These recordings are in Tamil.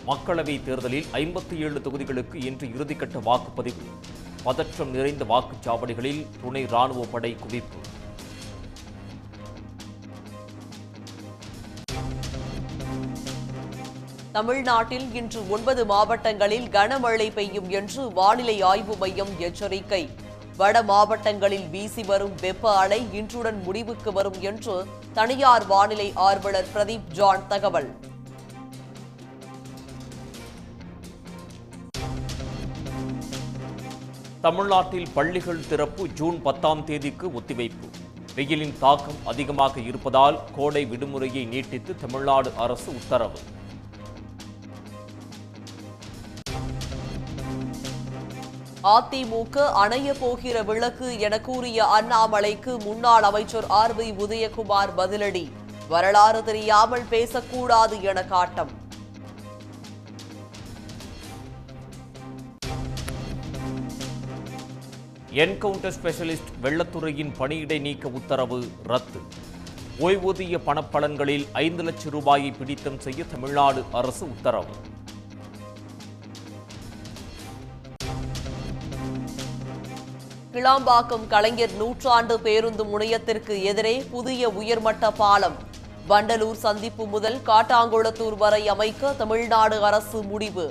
மக்களவைத் தேர்தலில் 57 தொகுதிகளுக்கு இன்று இறுதிக்கட்ட வாக்குப்பதிவு. பதற்றம் நிறைந்த வாக்குச்சாவடிகளில் துணை ராணுவ படை குவிப்பு. தமிழ்நாட்டில் இன்று 9 மாவட்டங்களில் கனமழை பெய்யும் என்று வானிலை ஆய்வு மையம் எச்சரிக்கை. வட மாவட்டங்களில் வீசி வரும் வெப்ப அலை இன்றுடன் முடிவுக்கு வரும் என்று தனியார் வானிலை ஆர்வலர் பிரதீப் ஜான் தகவல். தமிழ்நாட்டில் பள்ளிகள் திறப்பு ஜூன் 10ஆம் தேதிக்கு ஒத்திவைப்பு. வெயிலின் தாக்கம் அதிகமாக இருப்பதால் கோடை விடுமுறையை நீட்டித்து தமிழ்நாடு அரசு உத்தரவு. அதிமுக அணைய போகிற விளக்கு என கூறிய அண்ணாமலைக்கு முன்னாள் அமைச்சர் ஆர்.பி. உதயகுமார் பதிலடி. வரலாறு தெரியாமல் பேசக்கூடாது என காட்டம். என்கவுண்டர் ஸ்பெஷலிஸ்ட் வெள்ளத்துறையின் பணியிடை நீக்க உத்தரவு ரத்து. ஓய்வூதிய பணப்பலன்களில் 5 லட்சம் ரூபாயை பிடித்தம் செய்ய தமிழ்நாடு அரசு உத்தரவு. கிளாம்பாக்கம் கலைஞர் நூற்றாண்டு பேருந்து முனையத்திற்கு எதிரே புதிய உயர்மட்ட பாலம். வண்டலூர் சந்திப்பு முதல் காட்டாங்குளத்தூர் வரை அமைக்க தமிழ்நாடு அரசு முடிவு.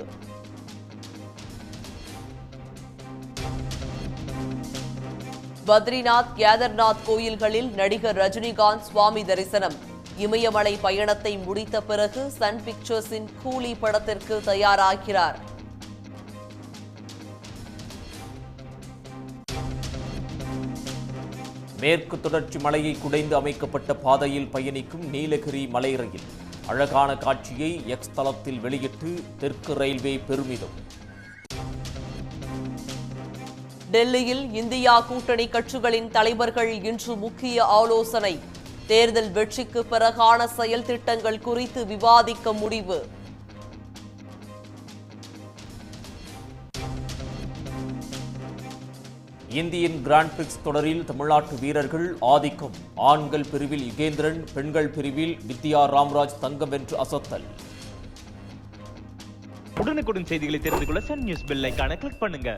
பத்ரிநாத், கேதார்நாத் கோயில்களில் நடிகர் ரஜினிகாந்த் சுவாமி தரிசனம். இமயமலை பயணத்தை முடித்த பிறகு சன் பிக்சர்ஸின் கூலி படத்திற்கு தயாராகிறார். மேற்கு தொடர்ச்சி மலையை குடைந்து அமைக்கப்பட்ட பாதையில் பயணிக்கும் நீலகிரி மலை ரயில். அழகான காட்சியை எக்ஸ் தளத்தில் வெளியிட்டு தெற்கு ரயில்வே பெருமிதம். டெல்லியில் இந்தியா கூட்டணி கட்சிகளின் தலைவர்கள் இன்று முக்கிய ஆலோசனை. தேர்தல் வெற்றிக்கு பிறகான செயல் திட்டங்கள் குறித்து விவாதிக்க முடிவு. இந்தியன் கிராண்ட் பிரிக்ஸ் தொடரில் தமிழ்நாட்டு வீரர்கள் ஆதிக்கம். ஆண்கள் பிரிவில் யுகேந்திரன், பெண்கள் பிரிவில் வித்யா ராம்ராஜ் தங்கம் வென்று அசத்தல். உடனுக்குடன் செய்திகளை தெரிந்து கொள்ள சன் நியூஸ் பெல் ஐகானை கிளிக் பண்ணுங்க.